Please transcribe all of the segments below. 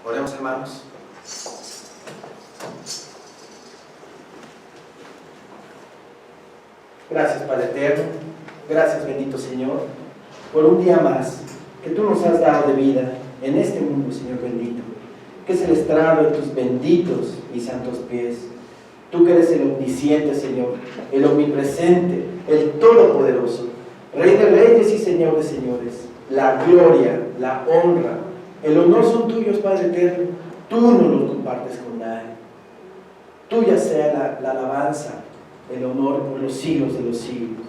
Oremos, hermanos. Gracias, Padre eterno. Gracias, bendito Señor, por un día más que tú nos has dado de vida en este mundo, Señor bendito, que es el estrado de tus benditos y santos pies. Tú que eres el omnisciente, Señor, el omnipresente, el todopoderoso, Rey de reyes y Señor de señores. La gloria, la honra, el honor son tuyos, Padre eterno. Tú no los compartes con nadie. Tuya sea la alabanza, el honor por los siglos de los siglos.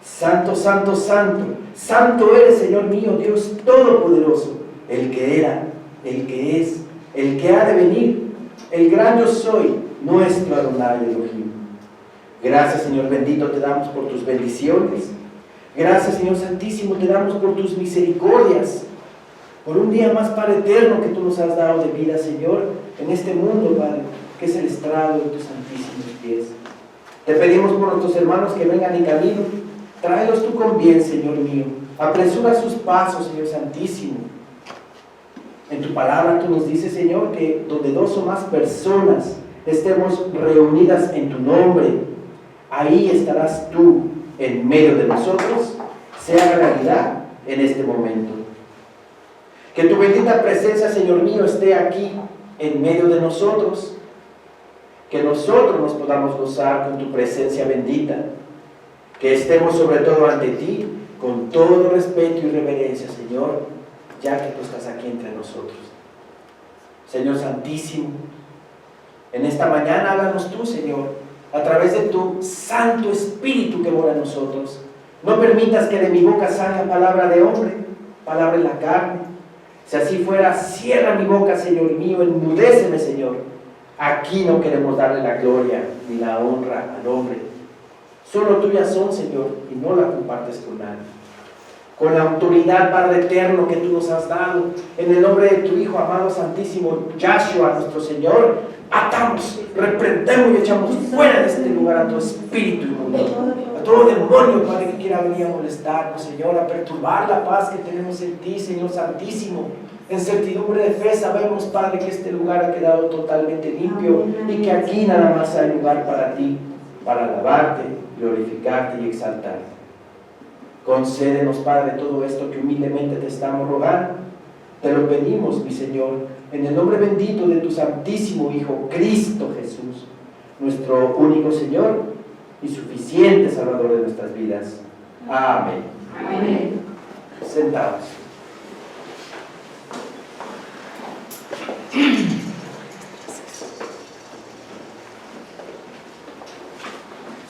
Santo, santo, santo, santo eres, Señor mío, Dios todopoderoso, el que era, el que es, el que ha de venir, el gran yo soy, nuestro Adonai Elohim. Gracias, Señor bendito, te damos por tus bendiciones. Gracias, Señor Santísimo, te damos por tus misericordias, por un día más, Padre eterno, que tú nos has dado de vida, Señor, en este mundo, Padre, que es el estrado de tus santísimos pies. Te pedimos por nuestros hermanos que vengan en camino, tráelos tú con bien, Señor mío. Apresura sus pasos, Señor Santísimo. En tu palabra tú nos dices, Señor, que donde dos o más personas estemos reunidas en tu nombre, ahí estarás tú en medio de nosotros. Sea realidad en este momento. Que tu bendita presencia, Señor mío, esté aquí en medio de nosotros. Que nosotros nos podamos gozar con tu presencia bendita. Que estemos sobre todo ante ti con todo respeto y reverencia, Señor, ya que tú estás aquí entre nosotros. Señor Santísimo, en esta mañana háblanos tú, Señor, a través de tu Santo Espíritu que mora en nosotros. No permitas que de mi boca salga palabra de hombre, palabra en la carne. Si así fuera, cierra mi boca, Señor mío, enmudéceme, Señor. Aquí no queremos darle la gloria ni la honra al hombre. Solo tuyas son, Señor, y no la compartes con nadie. Con la autoridad, Padre eterno, que tú nos has dado, en el nombre de tu Hijo amado Santísimo, Yahshua, nuestro Señor, atamos, reprendemos y echamos fuera de este lugar a tu espíritu inmundo, a todo demonio, Padre, que quiera venir a molestarnos, Señor, a perturbar la paz que tenemos en ti, Señor Santísimo. En certidumbre de fe sabemos, Padre, que este lugar ha quedado totalmente limpio y que aquí nada más hay lugar para ti, para alabarte, glorificarte y exaltarte. Concédenos, Padre, todo esto que humildemente te estamos rogando. Te lo pedimos, mi Señor, en el nombre bendito de tu Santísimo Hijo, Cristo Jesús, nuestro único Señor y suficiente Salvador de nuestras vidas. Amén. Amén. Sentados.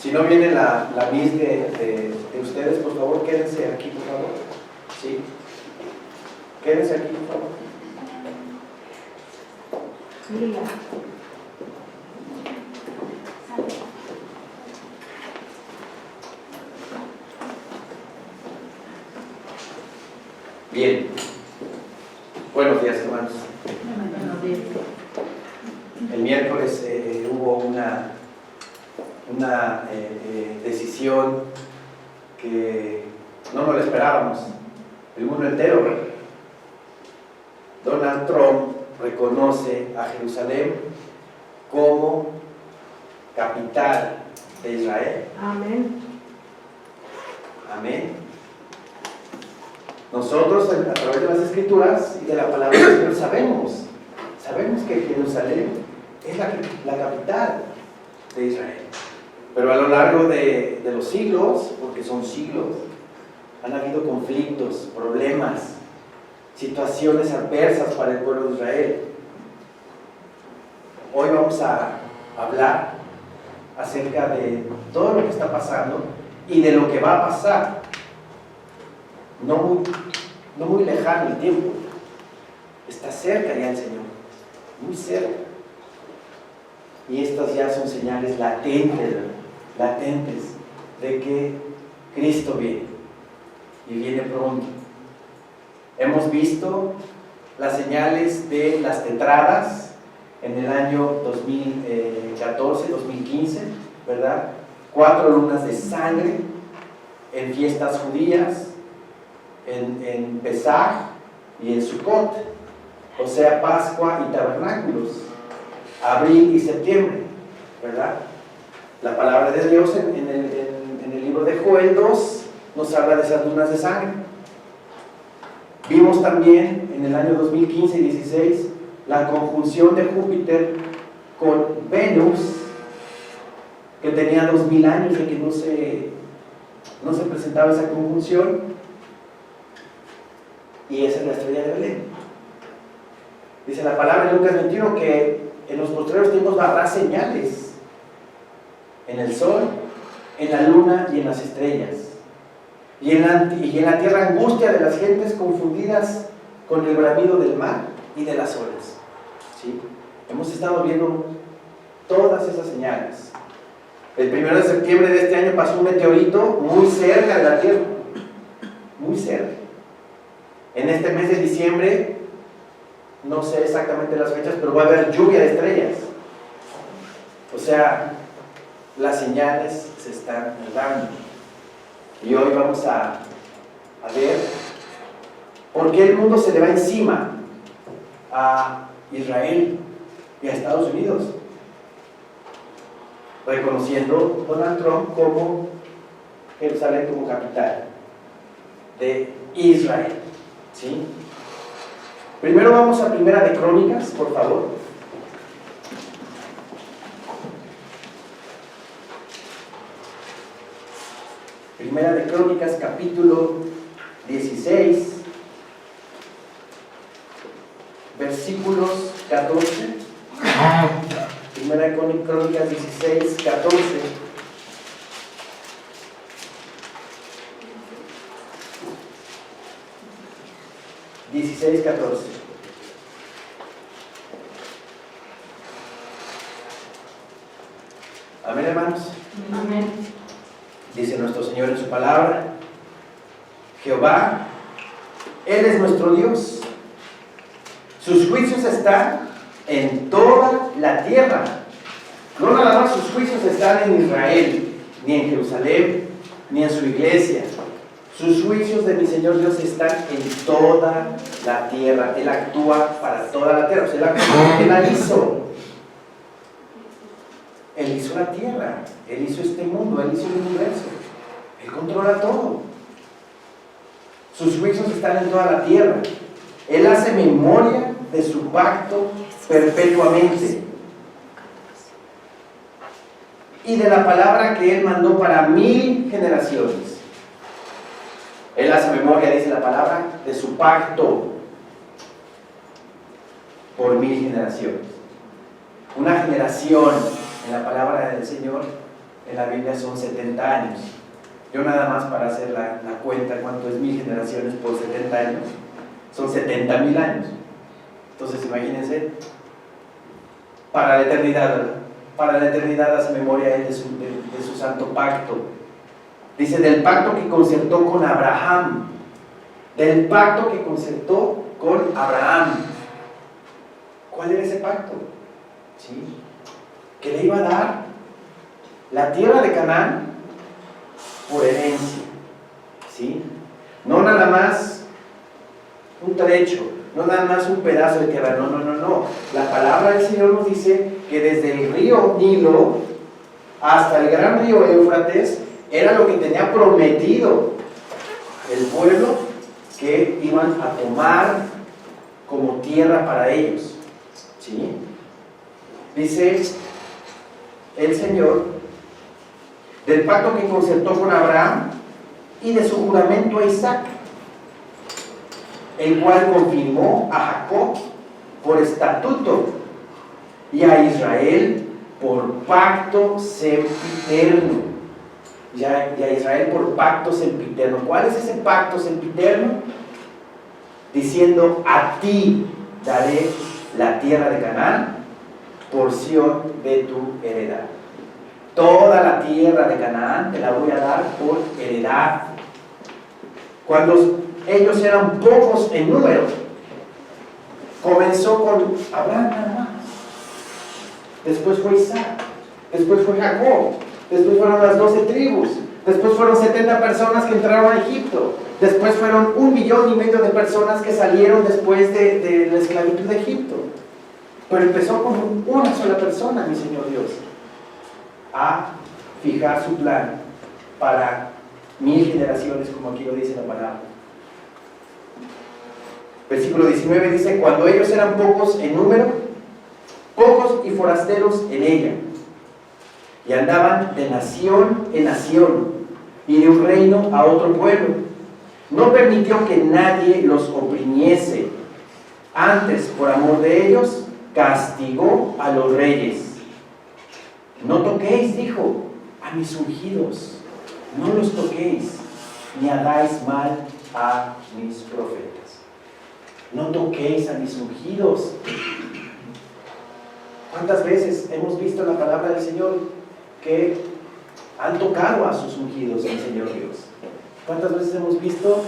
Si no viene la mis de ustedes, por favor, quédense aquí, por favor. ¿Sí? Quédense aquí, por favor. Bien. Buenos días, hermanos. El miércoles hubo una decisión que no nos la esperábamos, el mundo entero. Donald Trump reconoce a Jerusalén como capital de Israel. Amén. Amén. Nosotros, a través de las Escrituras y de la palabra del Señor, sabemos que Jerusalén es la capital de Israel. Pero a lo largo de los siglos, porque son siglos, han habido conflictos, problemas, situaciones adversas para el pueblo de Israel. Hoy vamos a hablar acerca de todo lo que está pasando y de lo que va a pasar. No muy lejano el tiempo. Está cerca ya el Señor, muy cerca. Y estas ya son señales latentes de que Cristo viene y viene pronto. Hemos visto las señales de las tetradas en el año 2014, 2015, ¿verdad? 4 lunas de sangre en fiestas judías, en Pesaj y en Sukkot. o sea, Pascua y tabernáculos, abril y septiembre, ¿verdad? La palabra de Dios en el libro de Joel 2 nos habla de esas lunas de sangre. Vimos también en el año 2015 y 16 la conjunción de Júpiter con Venus, que tenía 2000 años de que no se presentaba esa conjunción, y esa es la estrella de Belén. Dice la palabra en Lucas 21 que en los postreros tiempos habrá señales en el sol, en la luna y en las estrellas, y en la tierra angustia de las gentes confundidas con el bramido del mar y de las olas. ¿Sí? Hemos estado viendo todas esas señales. El 1 de septiembre de este año pasó un meteorito muy cerca de la Tierra, muy cerca. En este mes de diciembre, no sé exactamente las fechas, pero va a haber lluvia de estrellas. O sea, las señales se están dando. Y hoy vamos a ver por qué el mundo se le va encima a Israel y a Estados Unidos, reconociendo Donald Trump como Jerusalén como capital de Israel. ¿Sí? Primero vamos a Primera de Crónicas, por favor. Primera de Crónicas, capítulo 16, versículos 14. Primera de Crónicas 16, 14. Amén, hermanos. Amén. Dice nuestro Señor en su palabra: Jehová, Él es nuestro Dios. Sus juicios están en toda la tierra. No nada más sus juicios están en Israel, ni en Jerusalén, ni en su iglesia. Sus juicios de mi Señor Dios están en toda la tierra. Él actúa para toda la tierra. O sea, Él la hizo. Él hizo la tierra. Él hizo este mundo. Él hizo el universo. Él controla todo. Sus juicios están en toda la tierra. Él hace memoria de su pacto perpetuamente y de la palabra que Él mandó para 1000 generaciones. Él hace memoria, dice la palabra, de su pacto por 1000 generaciones. Una generación en la palabra del Señor en la Biblia son 70 años. Yo nada más para hacer la cuenta cuánto es 1000 generaciones por 70 años, son 70,000 años. Entonces imagínense, para la eternidad, ¿verdad? Para la eternidad hace memoria Él de su santo pacto. Dice, del pacto que concertó con Abraham. Del pacto que concertó con Abraham. ¿Cuál era ese pacto? ¿Sí? Que le iba a dar la tierra de Canaán por herencia. ¿Sí? No nada más un trecho, no nada más un pedazo de tierra, no. La palabra del Señor nos dice que desde el río Nilo hasta el gran río Éufrates era lo que tenía prometido el pueblo que iban a tomar como tierra para ellos. ¿Sí? Dice el Señor, del pacto que concertó con Abraham y de su juramento a Isaac, el cual confirmó a Jacob por estatuto y a Israel por pacto sempiterno. Y a Israel por pacto sempiterno. ¿Cuál es ese pacto sempiterno? Diciendo, a ti daré la tierra de Canaán, porción de tu heredad. Toda la tierra de Canaán te la voy a dar por heredad. Cuando ellos eran pocos en número, comenzó con Abraham nada más. Después fue Isaac, después fue Jacob, después fueron las 12 tribus, Después fueron 70 personas que entraron a Egipto. Después fueron 1,5 millones de personas que salieron después de la esclavitud de Egipto. Pero empezó con una sola persona, mi Señor Dios, a fijar su plan para 1000 generaciones, como aquí lo dice la palabra. Versículo 19 dice: cuando ellos eran pocos en número, pocos y forasteros en ella, y andaban de nación en nación, y de un reino a otro pueblo, no permitió que nadie los oprimiese. Antes, por amor de ellos, castigó a los reyes. No toquéis, dijo, a mis ungidos, no los toquéis, ni hagáis mal a mis profetas. No toquéis a mis ungidos. ¿Cuántas veces hemos visto en la palabra del Señor que han tocado a sus ungidos, el Señor Dios? ¿Cuántas veces hemos visto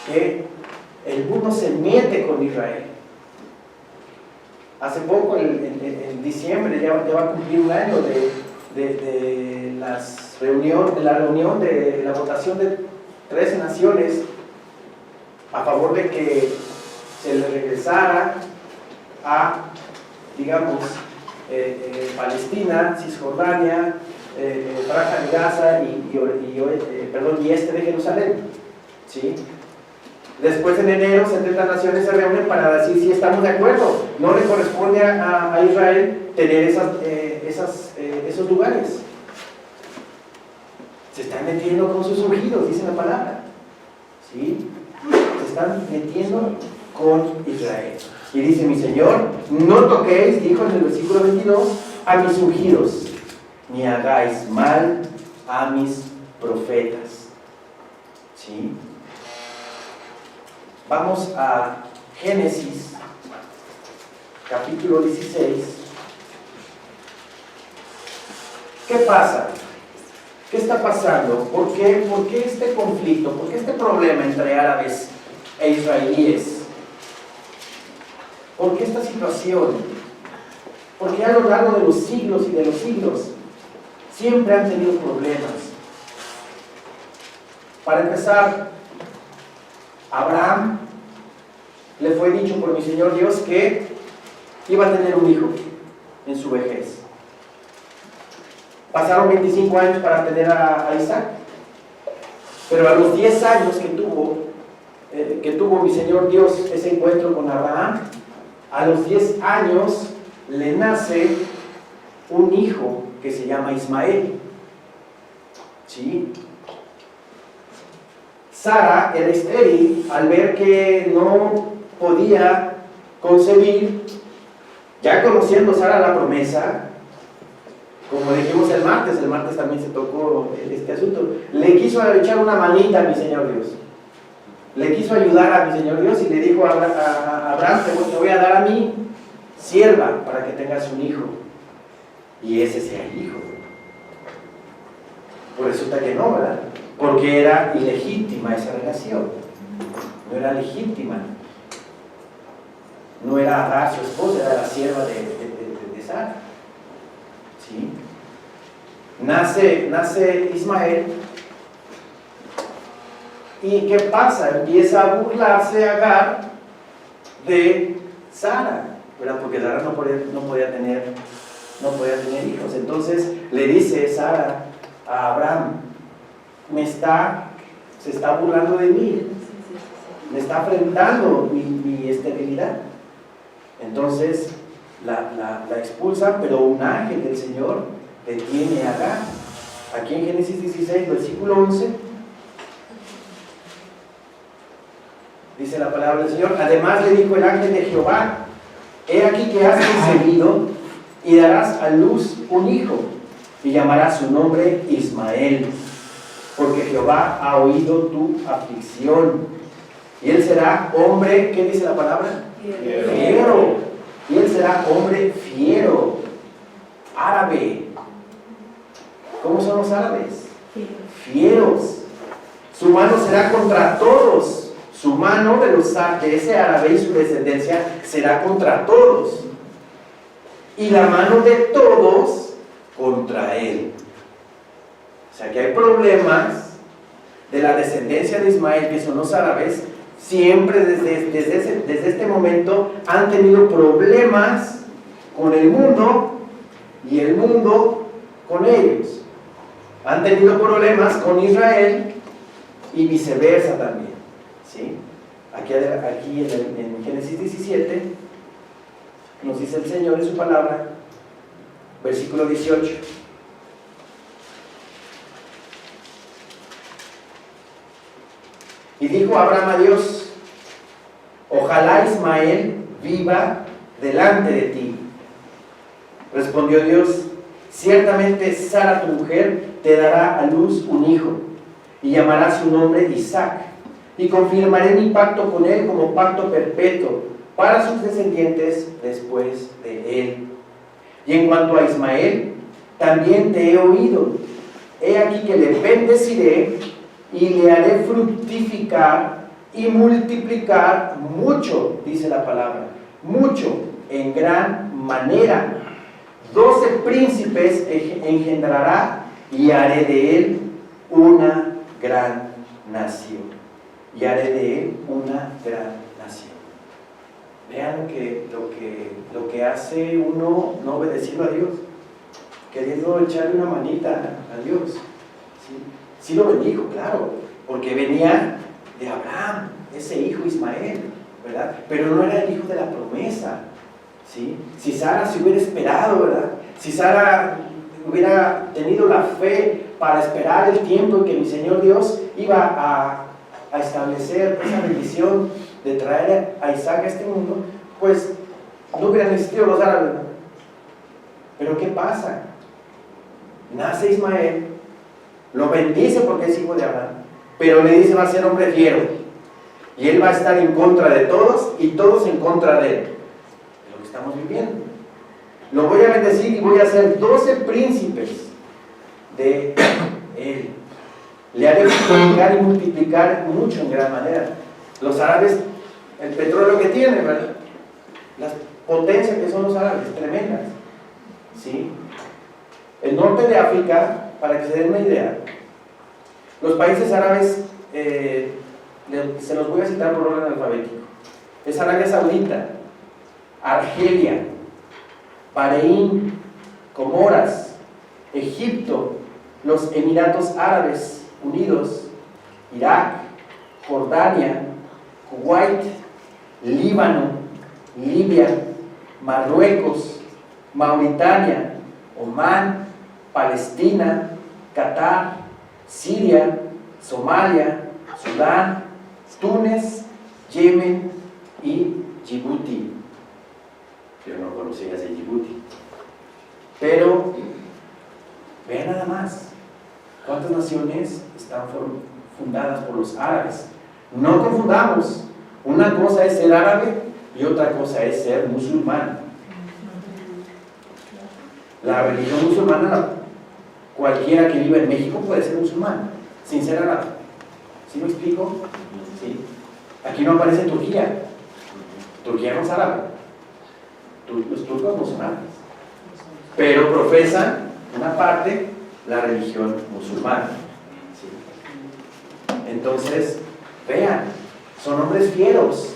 que el mundo se mete con Israel? Hace poco, en diciembre, ya va a cumplir un año de la reunión de la votación de 13 naciones a favor de que se le regresara a, digamos, Palestina, Cisjordania, Franja de Gaza y este de Jerusalén, ¿sí? Después en enero 70 naciones se reúnen para decir si estamos de acuerdo. No le corresponde a Israel tener esos lugares. Se están metiendo con sus ungidos, dice la palabra, ¿sí? Se están metiendo con Israel. Y dice: mi Señor, no toquéis, dijo en el versículo 22, a mis ungidos, ni hagáis mal a mis profetas. ¿Sí? Vamos a Génesis, capítulo 16. ¿Qué pasa? ¿Qué está pasando? ¿Por qué este conflicto? ¿Por qué este problema entre árabes e israelíes? ¿Por qué esta situación? Porque a lo largo de los siglos y de los siglos siempre han tenido problemas. Para empezar, Abraham le fue dicho por mi Señor Dios que iba a tener un hijo en su vejez. Pasaron 25 años para tener a Isaac, pero a los 10 años que tuvo mi Señor Dios ese encuentro con Abraham, a los 10 años le nace un hijo que se llama Ismael. ¿Sí? Sara era estéril al ver que no podía concebir, ya conociendo Sara la promesa, como dijimos el martes también se tocó este asunto, le quiso echar una manita a mi Señor Dios, le quiso ayudar a mi Señor Dios y le dijo a Abraham: te voy a dar a mi sierva para que tengas un hijo, y ese sea el hijo. Pues resulta que no, ¿verdad? Porque era ilegítima esa relación, no era legítima, no era Agar su esposa, era la sierva de Sara. ¿Sí? Nace Ismael, y ¿qué pasa? Empieza a burlarse Agar de Sara, ¿verdad? Porque Sara no podía tener hijos. Entonces le dice Sara a Abraham: se está burlando de mí, me está afrentando mi esterilidad. Entonces la expulsa, pero un ángel del Señor detiene a Agar. Aquí en Génesis 16, versículo 11, dice la palabra del Señor: además le dijo el ángel de Jehová: he aquí que has concebido y darás a luz un hijo, y llamarás su nombre Ismael, porque Jehová ha oído tu aflicción, y él será hombre, ¿qué dice la palabra? Fiero. Y él será hombre fiero, árabe. ¿Cómo son los árabes? Fieros. Su mano será contra todos. Su mano de ese árabe y su descendencia será contra todos, y la mano de todos contra él. sea que hay problemas de la descendencia de Ismael, que son los árabes. Siempre desde este momento han tenido problemas con el mundo y el mundo con ellos. Han tenido problemas con Israel y viceversa también, ¿sí? Aquí en Génesis 17 nos dice el Señor en su palabra, versículo 18. Y dijo Abraham a Dios: ojalá Ismael viva delante de ti. Respondió Dios: ciertamente Sara tu mujer te dará a luz un hijo, y llamará su nombre Isaac, y confirmaré mi pacto con él como pacto perpetuo para sus descendientes después de él. Y en cuanto a Ismael, también te he oído. He aquí que le bendeciré y le haré fructificar y multiplicar mucho, dice la palabra, mucho, en gran manera. 12 príncipes engendrará y haré de él una gran nación. Y haré de él una gran nación. Vean lo que hace uno no obedeciendo a Dios, queriendo echarle una manita a Dios. Sí lo bendijo, claro, porque venía de Abraham, ese hijo Ismael, ¿verdad? Pero no era el hijo de la promesa, ¿sí? Si Sara se hubiera esperado, ¿verdad? Si Sara hubiera tenido la fe para esperar el tiempo en que mi Señor Dios iba a establecer esa bendición de traer a Isaac a este mundo, pues no hubieran existido los árabes, ¿no? Pero ¿qué pasa? Nace Ismael, lo bendice porque es hijo de Abraham, pero le dice: va a ser hombre fiero, y él va a estar en contra de todos y todos en contra de él. Es lo que estamos viviendo. Lo voy a bendecir y voy a hacer 12 príncipes de él. Le haré fructificar y multiplicar mucho en gran manera. Los árabes, el petróleo que tienen, ¿verdad? Las potencias que son los árabes, tremendas, ¿sí? El norte de África, para que se den una idea, los países árabes, se los voy a citar por orden alfabético: es Arabia Saudita, Argelia, Bahrein, Comoras, Egipto, los Emiratos Árabes Unidos, Irak, Jordania, Kuwait, Líbano, Libia, Marruecos, Mauritania, Omán, Palestina, Qatar, Siria, Somalia, Sudán, Túnez, Yemen y Djibouti. Yo no conocía ese Djibouti. Pero vean nada más cuántas naciones están fundadas por los árabes. No confundamos, una cosa es ser árabe y otra cosa es ser musulmán. La religión musulmana, cualquiera que viva en México puede ser musulmán, sin ser árabe. ¿Sí me explico? ¿Sí? Aquí no aparece Turquía. Turquía no es árabe. Los turcos no son árabes, pero profesan una parte la religión musulmana. ¿Sí? Entonces, vean, son hombres fieros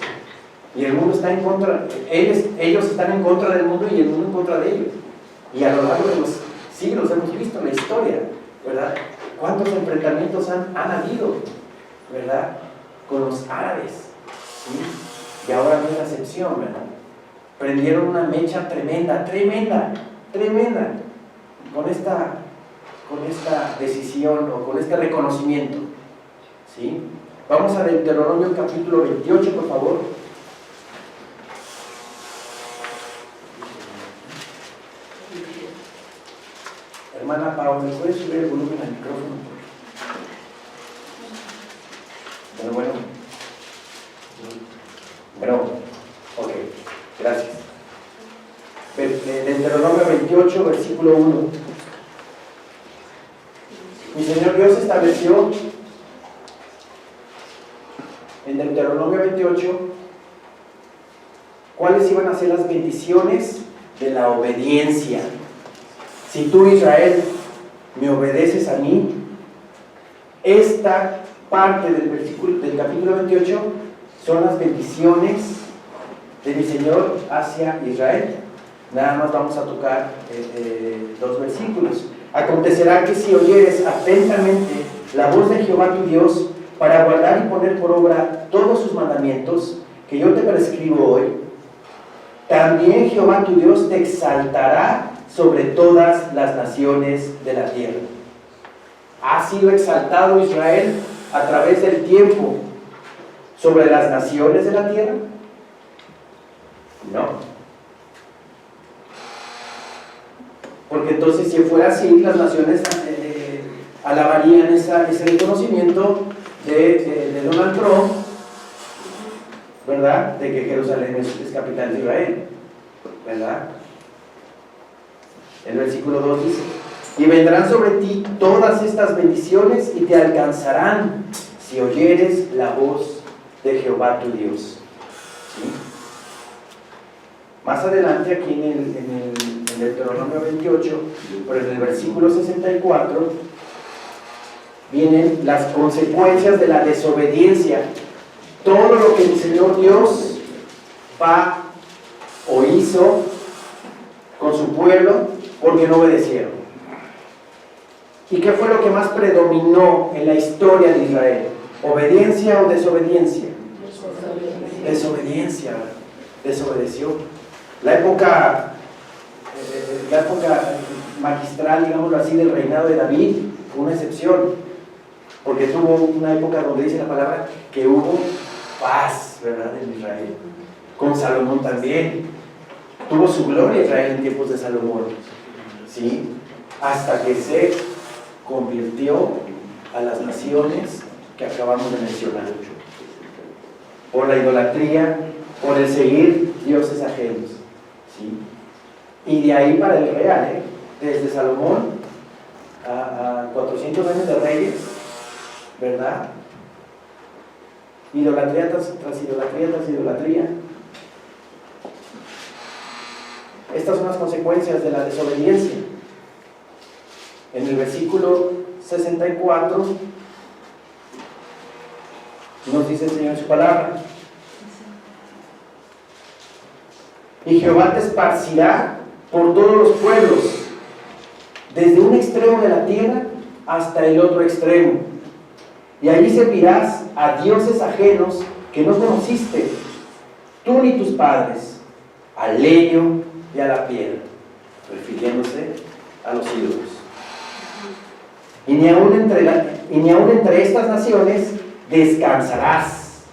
y el mundo está en contra. Ellos están en contra del mundo y el mundo en contra de ellos. Y a lo largo de los siglos hemos visto en la historia, ¿verdad? ¿Cuántos enfrentamientos han habido, ¿verdad? Con los árabes, ¿sí? Y ahora no es la excepción, ¿verdad? Prendieron una mecha tremenda con esta decisión o con este reconocimiento, ¿sí? Vamos a Deuteronomio capítulo 28, por favor. Hermana Paula, ¿me puedes subir el volumen al micrófono? Bueno, ok, gracias. Deuteronomio 28, versículo 1. Mi Señor Dios estableció en Deuteronomio 28 cuáles iban a ser las bendiciones de la obediencia. Si tú, Israel, me obedeces a mí, esta parte del capítulo 28 son las bendiciones de mi Señor hacia Israel. Nada más vamos a tocar 2 versículos. Acontecerá que si oyeres atentamente la voz de Jehová tu Dios, para guardar y poner por obra todos sus mandamientos que yo te prescribo hoy, también Jehová tu Dios te exaltará sobre todas las naciones de la tierra. ¿Ha sido exaltado Israel a través del tiempo sobre las naciones de la tierra? No. Porque entonces, si fuera así, las naciones alabarían ese reconocimiento de Donald Trump, ¿verdad? De que Jerusalén es capital de Israel, ¿verdad? El versículo 2 dice: y vendrán sobre ti todas estas bendiciones y te alcanzarán si oyeres la voz de Jehová tu Dios. ¿Sí? Más adelante, aquí en Deuteronomio 28, pero en el versículo 64, vienen las consecuencias de la desobediencia. Todo lo que el Señor Dios va o hizo con su pueblo porque no obedecieron. ¿Y qué fue lo que más predominó en la historia de Israel? ¿Obediencia o desobediencia? Desobediencia. Desobedeció. La época magistral, digámoslo así, del reinado de David fue una excepción, porque tuvo una época donde dice la palabra que hubo paz, ¿verdad?, en Israel. Con Salomón también. Tuvo su gloria Israel en tiempos de Salomón, ¿sí? Hasta que se convirtió a las naciones que acabamos de mencionar, por la idolatría, por el seguir dioses ajenos, ¿sí? Y de ahí para el real, desde Salomón a 400 años de reyes, ¿verdad? Idolatría tras idolatría tras idolatría. Estas son las consecuencias de la desobediencia. En el versículo 64 nos dice el Señor en su palabra: y Jehová te esparcirá por todos los pueblos, desde un extremo de la tierra hasta el otro extremo, y allí servirás a dioses ajenos que no conociste, tú ni tus padres, al leño y a la piedra, refiriéndose a los ídolos. Y ni aun entre estas naciones descansarás,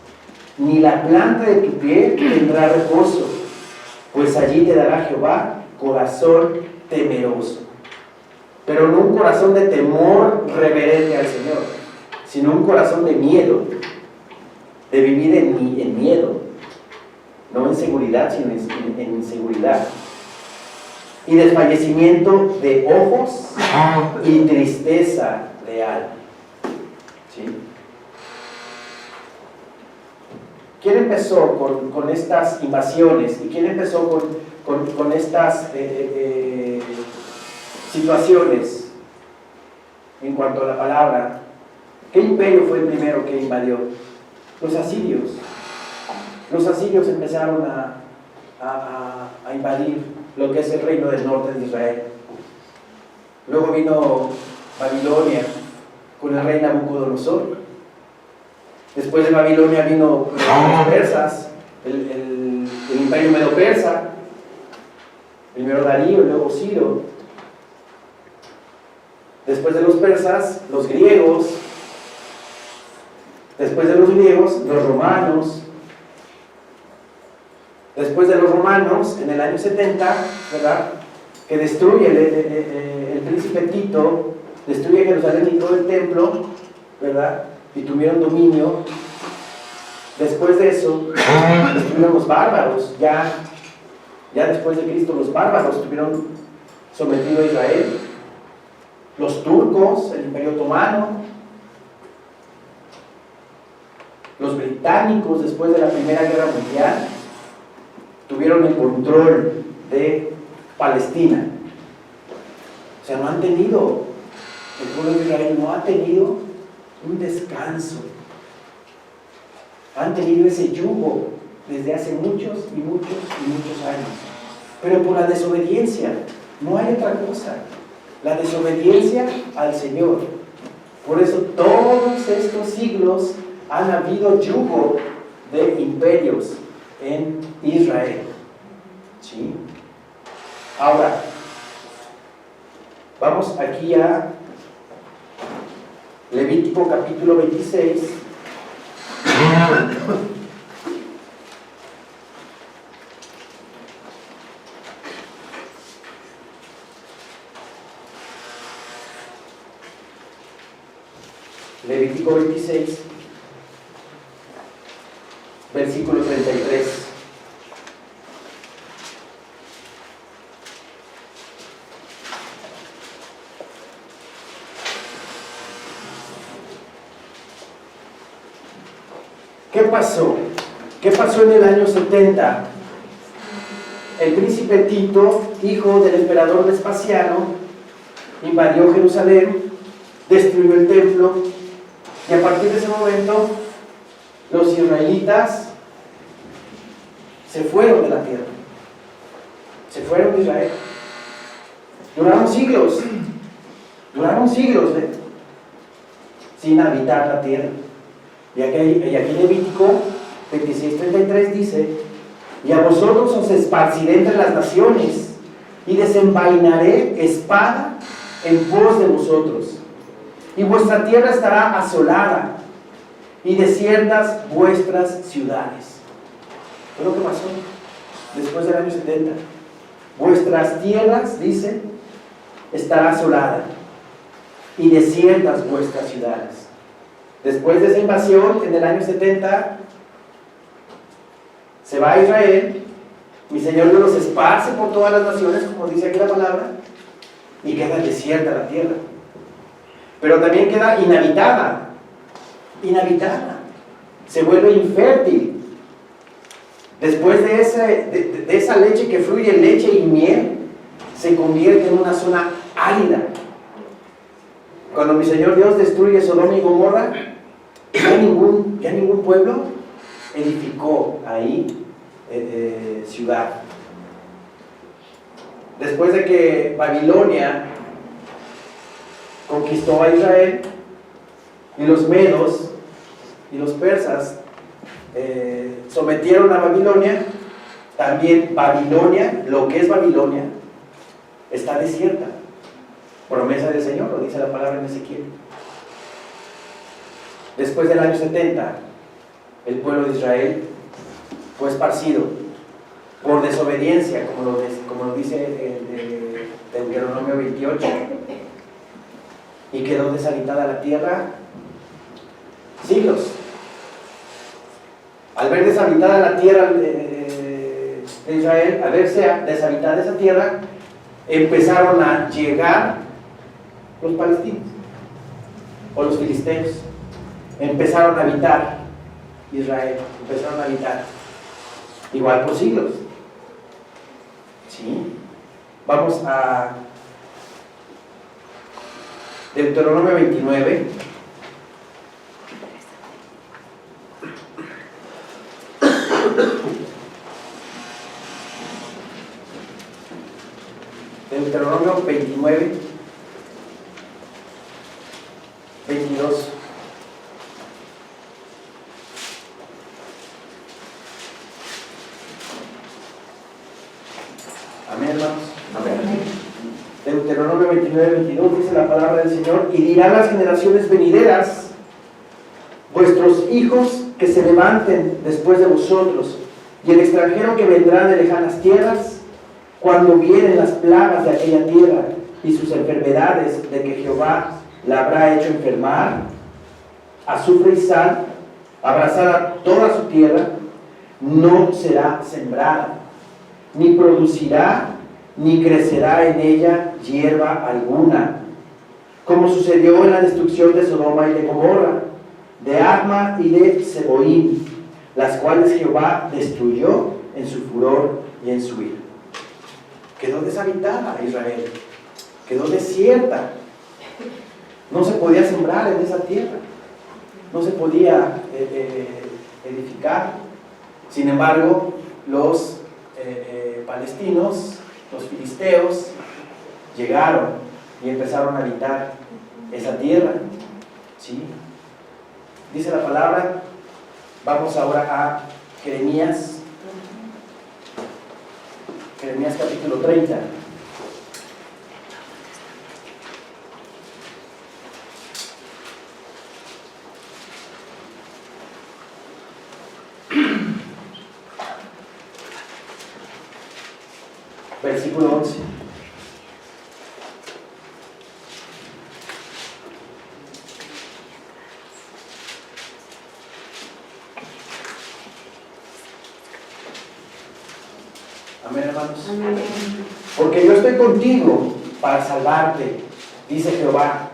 ni la planta de tu pie tendrá reposo, pues allí te dará Jehová corazón temeroso, pero no un corazón de temor reverente al Señor, sino un corazón de miedo, de vivir en miedo, no en seguridad, sino en inseguridad, y desfallecimiento de ojos y tristeza de alma. ¿Sí? ¿Quién empezó con estas invasiones? ¿Y quién empezó con estas situaciones en cuanto a la palabra? ¿Qué imperio fue el primero que invadió? Los asirios. Los asirios empezaron a invadir lo que es el reino del norte de Israel. Luego vino Babilonia con el rey Nabucodonosor. Después de Babilonia vino los persas, el imperio medo-persa, primero Darío y luego Ciro. Después de los persas, los griegos. Después de los griegos, los romanos. Después de los romanos, en el año 70, ¿verdad?, que destruye el príncipe Tito, destruye Jerusalén y todo el templo, ¿verdad?, y tuvieron dominio. Después de eso, estuvieron los bárbaros, ya después de Cristo, los bárbaros estuvieron sometidos a Israel. Los turcos, el Imperio Otomano, los británicos, después de la Primera Guerra Mundial, tuvieron el control de Palestina. O sea, no han tenido, el pueblo de Israel no ha tenido un descanso. Han tenido ese yugo desde hace muchos y muchos y muchos años. Pero por la desobediencia, no hay otra cosa. La desobediencia al Señor. Por eso todos estos siglos han habido yugo de imperios en Israel. ¿Sí? Ahora, vamos aquí a Levítico capítulo 26. Levítico 26, versículo 33. ¿Qué pasó? ¿Qué pasó en el año 70? El príncipe Tito, hijo del emperador Vespasiano, invadió Jerusalén, destruyó el templo, y a partir de ese momento los israelitas se fueron de la tierra, se fueron de Israel. Duraron siglos sin habitar la tierra. Y aquí Levítico 26:33 dice: y a vosotros os esparciré entre las naciones, y desenvainaré espada en pos de vosotros, y vuestra tierra estará asolada, y desiertas vuestras ciudades. ¿Qué es lo que pasó después del año 70? Vuestras tierras, dice, estará asolada, y desiertas vuestras ciudades. Después de esa invasión, en el año 70, se va a Israel, mi Señor los esparce por todas las naciones, como dice aquí la palabra, y queda desierta la tierra. Pero también queda inhabitada, se vuelve infértil. Después de esa leche que fluye, leche y miel, se convierte en una zona árida. Cuando mi Señor Dios destruye Sodoma y Gomorra, ya ningún pueblo edificó ahí ciudad. Después de que Babilonia conquistó a Israel, y los medos y los persas sometieron a Babilonia, también Babilonia, lo que es Babilonia, está desierta. Promesa del Señor, lo dice la palabra en Ezequiel. Después del año 70, el pueblo de Israel fue esparcido por desobediencia, como lo dice Deuteronomio 28, y quedó deshabitada la tierra siglos. Al ver deshabitada la tierra de Israel, al verse deshabitada esa tierra, empezaron a llegar los palestinos o los filisteos. Empezaron a habitar Israel, empezaron a habitar igual por siglos. ¿Sí? Vamos a Deuteronomio 29. Deuteronomio 29, 22. Amén, hermanos. Amén. Deuteronomio 29, 22 dice la palabra del Señor: y dirán las generaciones venideras, vuestros hijos que se levanten después de vosotros, y el extranjero que vendrá de lejanas tierras, cuando vienen las plagas de aquella tierra y sus enfermedades de que Jehová la habrá hecho enfermar, azufre y sal, abrazará toda su tierra, no será sembrada, ni producirá, ni crecerá en ella hierba alguna, como sucedió en la destrucción de Sodoma y de Gomorra, de Adma y de Seboim, las cuales Jehová destruyó en su furor y en su ira. Quedó deshabitada Israel, quedó desierta, no se podía sembrar en esa tierra. no se podía edificar. Sin embargo, los palestinos, los filisteos, llegaron y empezaron a habitar esa tierra. ¿Sí? Dice la palabra, vamos ahora a Jeremías capítulo 30. Versículo 11. Amén, hermanos. Amén. Porque yo estoy contigo para salvarte, dice Jehová,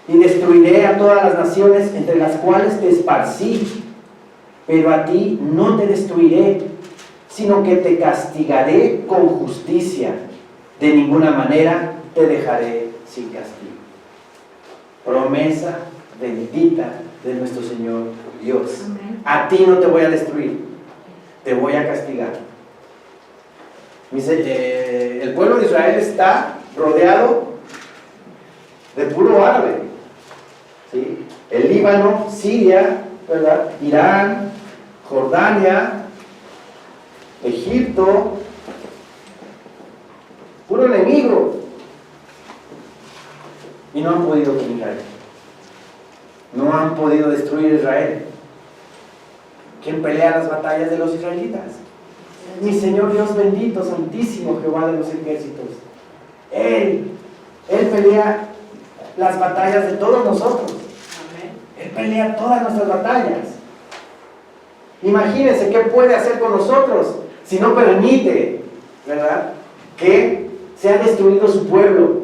y destruiré a todas las naciones entre las cuales te esparcí, pero a ti no te destruiré, sino que te castigaré con justicia. De ninguna manera te dejaré sin castigo. Promesa bendita de nuestro Señor Dios. Amén. A ti no te voy a destruir, te voy a castigar. El pueblo de Israel está rodeado de puro árabe, ¿sí? El Líbano, Siria, ¿verdad? Irán, Jordania, Egipto, puro enemigo. Y no han podido con Israel. No han podido destruir Israel. ¿Quién pelea las batallas de los israelitas? Mi Señor Dios bendito, santísimo Jehová de los ejércitos. Él pelea las batallas de todos nosotros. Él pelea todas nuestras batallas. Imagínense qué puede hacer con nosotros si no permite, ¿verdad?, que sea destruido su pueblo.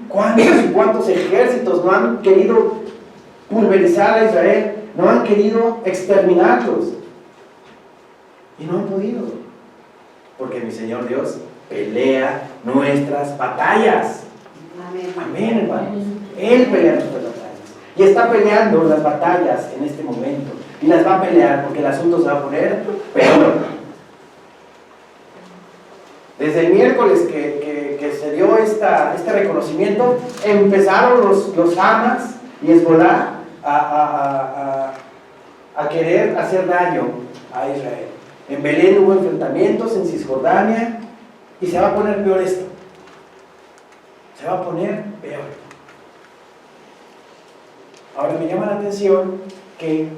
¿Cuántos y cuántos ejércitos no han querido pulverizar a Israel? No han querido exterminarlos. Y no han podido. Porque mi Señor Dios pelea nuestras batallas. Amén. Amén, hermanos. Él pelea nuestras batallas. Y está peleando las batallas en este momento. Y las va a pelear porque el asunto se va a poner peor. Desde el miércoles que se dio este reconocimiento, empezaron los Hamas y Hezbolá a querer hacer daño a Israel. En Belén hubo enfrentamientos, en Cisjordania, y se va a poner peor esto. Se va a poner peor. Ahora me llama la atención que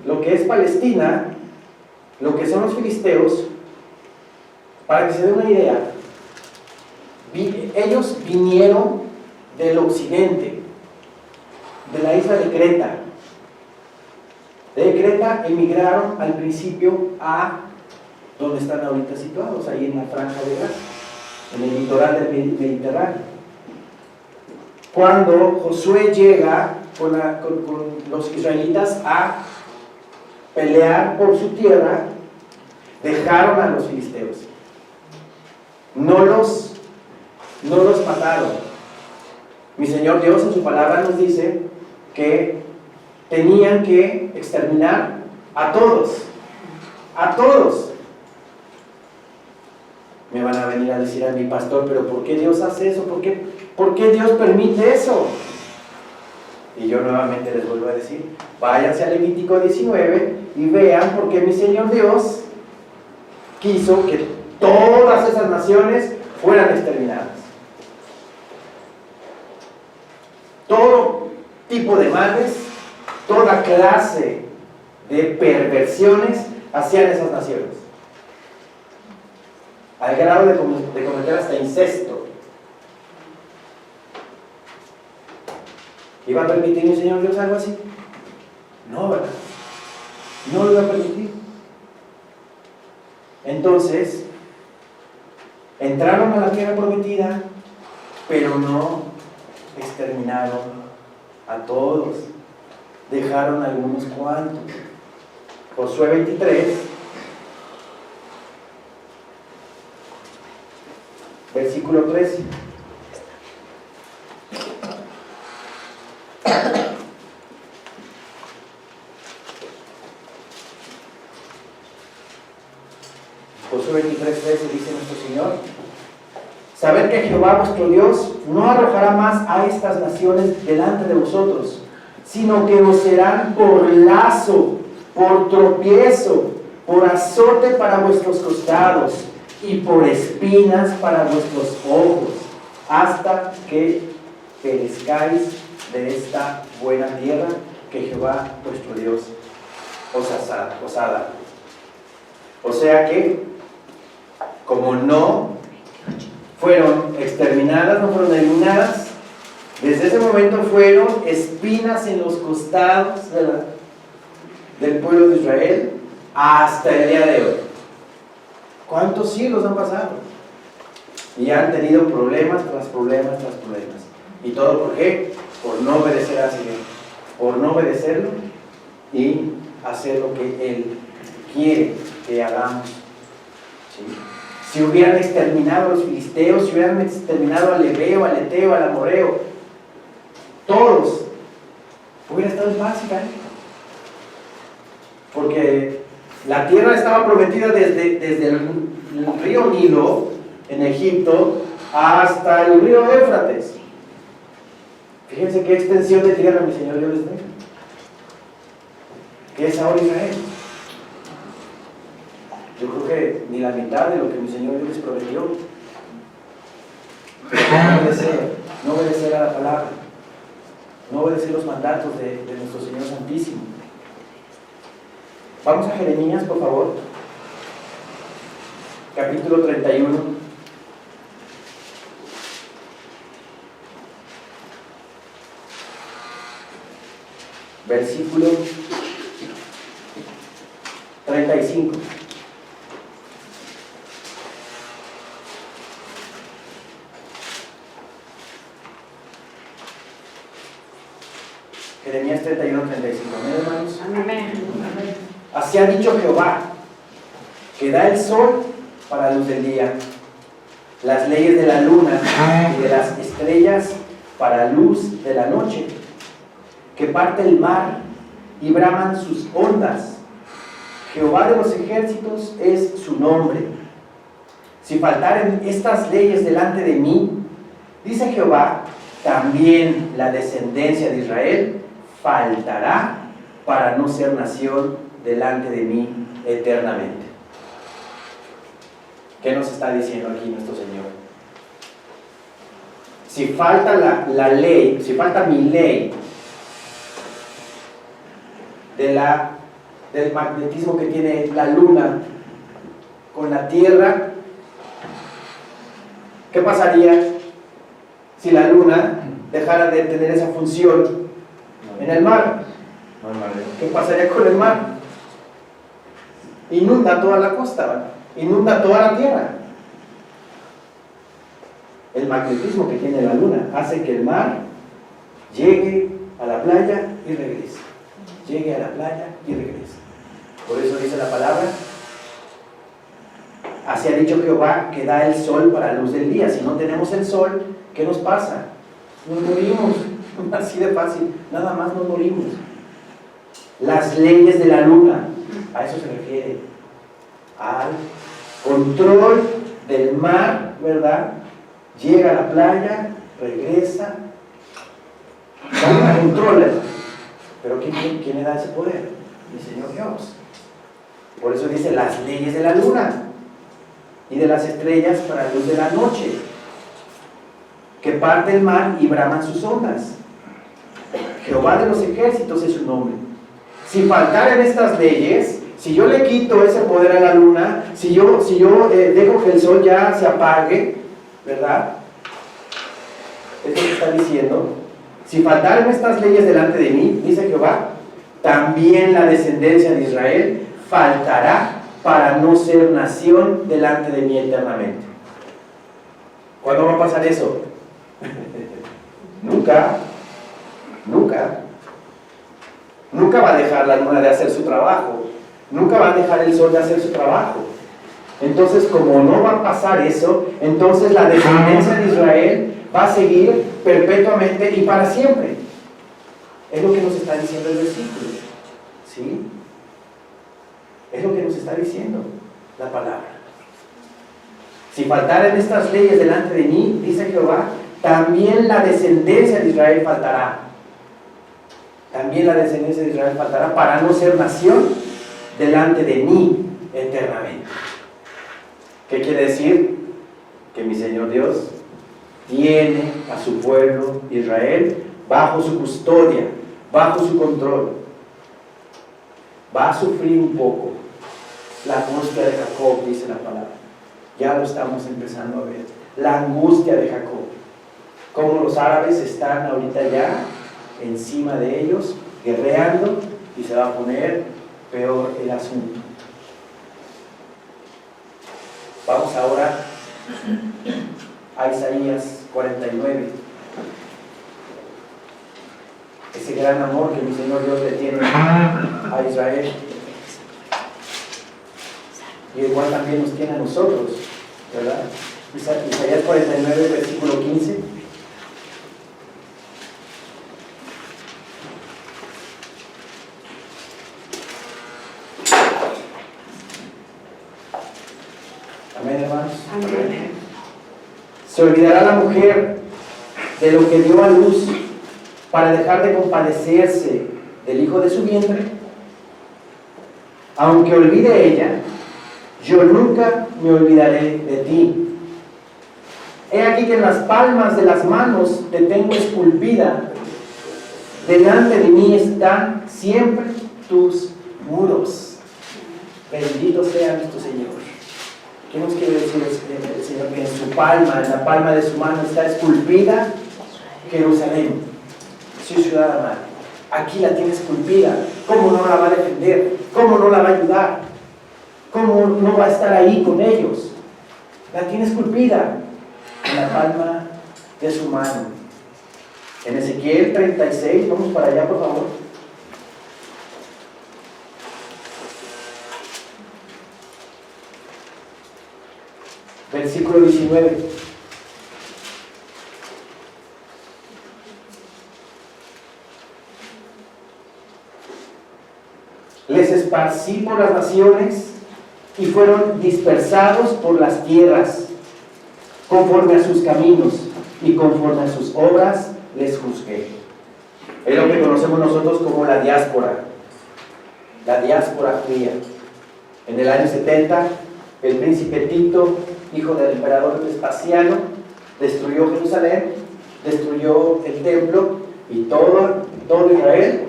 lo que es Palestina, lo que son los filisteos, para que se dé una idea, ellos vinieron del occidente, de la isla de Creta. De Creta emigraron al principio a donde están ahorita situados, ahí en la Franja de Gaza, en el litoral del Mediterráneo. Cuando Josué llega con los israelitas a pelear por su tierra, dejaron a los filisteos. No los mataron. Mi Señor Dios en su palabra nos dice que tenían que exterminar a todos. A todos. Me van a venir a decir a mi pastor, pero ¿por qué Dios hace eso? ¿Por qué Dios permite eso? Y yo nuevamente les vuelvo a decir, váyanse a Levítico 19 y vean por qué mi Señor Dios quiso que todas esas naciones fueran exterminadas. Todo tipo de males, toda clase de perversiones hacían esas naciones, al grado de cometer hasta incesto. ¿Iba a permitir mi Señor Dios algo así? No, ¿verdad? No lo iba a permitir. Entonces, entraron a la tierra prometida, pero no exterminaron a todos. Dejaron a algunos cuantos. Josué 23, versículo 13. Josué 23:13 dice nuestro Señor: sabed que Jehová vuestro Dios no arrojará más a estas naciones delante de vosotros, sino que os serán por lazo, por tropiezo, por azote para vuestros costados y por espinas para vuestros ojos, hasta que perezcáis de esta buena tierra que Jehová vuestro Dios os ha dado. O sea que, como no fueron exterminadas, no fueron eliminadas, desde ese momento fueron espinas en los costados del pueblo de Israel hasta el día de hoy. ¿Cuántos siglos han pasado? Y han tenido problemas tras problemas tras problemas. ¿Y todo por qué? Por no obedecer al Señor, por no obedecerlo y hacer lo que Él quiere que hagamos. ¿Sí? Si hubieran exterminado a los filisteos, si hubieran exterminado al Ebeo, al Eteo, al Amorreo, todos, hubiera estado fácil, ¿eh? Porque la tierra estaba prometida desde el río Nilo en Egipto hasta el río Éufrates. Fíjense qué extensión de tierra mi Señor Dios les da, que es ahora Israel. Yo creo que ni la mitad de lo que mi Señor Dios les prometió. Pero no obedecer a la palabra, no obedecer los mandatos de nuestro Señor Santísimo. Vamos a Jeremías, por favor, capítulo 31. Versículo 35. Jeremías 31, 35. Amén, hermanos. Amén. Así ha dicho Jehová, que da el sol para la luz del día, las leyes de la luna y de las estrellas para luz de la noche, que parte el mar y braman sus ondas. Jehová de los ejércitos es su nombre. Si faltaren estas leyes delante de mí, dice Jehová, también la descendencia de Israel faltará para no ser nación delante de mí eternamente. ¿Qué nos está diciendo aquí nuestro Señor? Si falta la ley, si falta mi ley del magnetismo que tiene la luna con la tierra, ¿qué pasaría si la luna dejara de tener esa función en el mar? ¿Qué pasaría con el mar? Inunda toda la costa, ¿verdad? Inunda toda la tierra. El magnetismo que tiene la luna hace que el mar llegue a la playa y regrese. Llegue a la playa y regrese. Por eso dice la palabra: así ha dicho Jehová, que da el sol para la luz del día. Si no tenemos el sol, ¿qué nos pasa? Nos morimos. Así de fácil. Nada más nos morimos. Las leyes de la luna, a eso se refiere, al control del mar, ¿verdad? Llega a la playa, regresa, controla. Pero ¿quién le da ese poder? El Señor Dios. Por eso dice las leyes de la luna y de las estrellas para la luz de la noche, que parte el mar y braman sus ondas. Jehová de los ejércitos es su nombre. Si faltaran estas leyes, si yo le quito ese poder a la luna, si yo dejo que el sol ya se apague, ¿verdad? Es lo que está diciendo. Si faltaran estas leyes delante de mí, dice Jehová, también la descendencia de Israel faltará para no ser nación delante de mí eternamente. ¿Cuándo va a pasar eso? Nunca. Nunca va a dejar la luna de hacer su trabajo. Nunca va a dejar el sol de hacer su trabajo. Entonces, como no va a pasar eso, entonces la descendencia de Israel va a seguir perpetuamente y para siempre. Es lo que nos está diciendo el versículo. ¿Sí? Es lo que nos está diciendo la palabra. Si faltaren estas leyes delante de mí, dice Jehová, también la descendencia de Israel faltará. También la descendencia de Israel faltará para no ser nación delante de mí eternamente. ¿Qué quiere decir? Que mi Señor Dios tiene a su pueblo Israel bajo su custodia, bajo su control. Va a sufrir un poco la angustia de Jacob, dice la palabra. Ya lo estamos empezando a ver. La angustia de Jacob. Como los árabes están ahorita ya encima de ellos, guerreando, y se va a poner peor el asunto. Vamos ahora a Isaías 49. Ese gran amor que mi Señor Dios le tiene a Israel. Y igual también nos tiene a nosotros, ¿verdad? Isaías 49, versículo 15. Amén, hermanos. Amén. ¿Se olvidará la mujer de lo que dio a luz para dejar de compadecerse del hijo de su vientre? Aunque olvide ella, yo nunca me olvidaré de ti. He aquí que en las palmas de las manos te tengo esculpida. Delante de mí están siempre tus muros. Bendito sea nuestro Señor. ¿Qué nos quiere decir el Señor? Que en su palma, en la palma de su mano está esculpida Jerusalén, su ciudad amada. Aquí la tiene esculpida. ¿Cómo no la va a defender? ¿Cómo no la va a ayudar? ¿Cómo no va a estar ahí con ellos? La tiene esculpida en la palma de su mano. En Ezequiel 36, vamos para allá por favor. Versículo 19. Les esparcí por las naciones y fueron dispersados por las tierras, conforme a sus caminos y conforme a sus obras les juzgué. Es lo que conocemos nosotros como la diáspora judía. En el año 70, el príncipe Tito, hijo del emperador Vespasiano, destruyó Jerusalén, destruyó el templo y todo Israel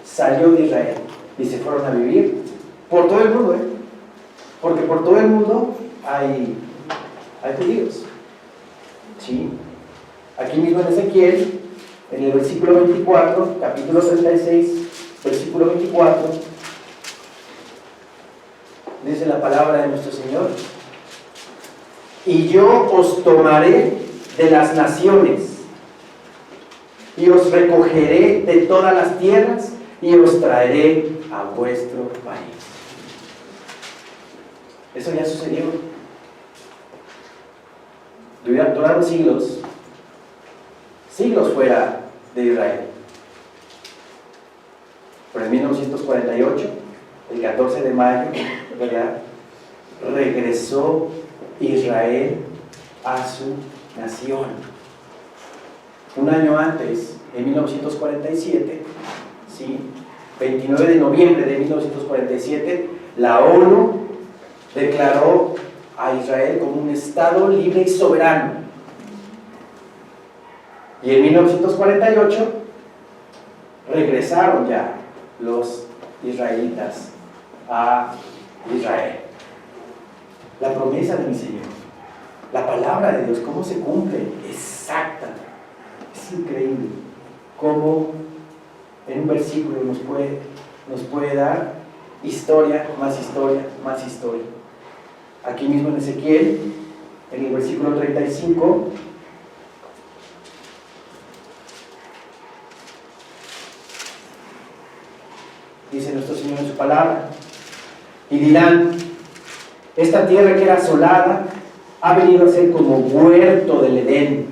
salió de Israel y se fueron a vivir por todo el mundo, porque por todo el mundo hay judíos. ¿Sí? Aquí mismo en Ezequiel, en el versículo 24, capítulo 36, versículo 24, dice la palabra de nuestro Señor: y yo os tomaré de las naciones y os recogeré de todas las tierras y os traeré a vuestro país. Eso ya sucedió. Duraron siglos fuera de Israel. Pero en 1948, el 14 de mayo, ¿verdad?, regresó Israel a su nación. Un año antes, en 1947, ¿sí?, 29 de noviembre de 1947, la ONU declaró a Israel como un Estado libre y soberano. Y en 1948 regresaron ya los israelitas a Israel. La promesa de mi Señor, la palabra de Dios, cómo se cumple exacta. Es increíble cómo en un versículo nos puede dar historia, más historia, más historia. Aquí mismo en Ezequiel, en el versículo 35, dice nuestro Señor en su palabra: y dirán, esta tierra que era asolada ha venido a ser como huerto del Edén,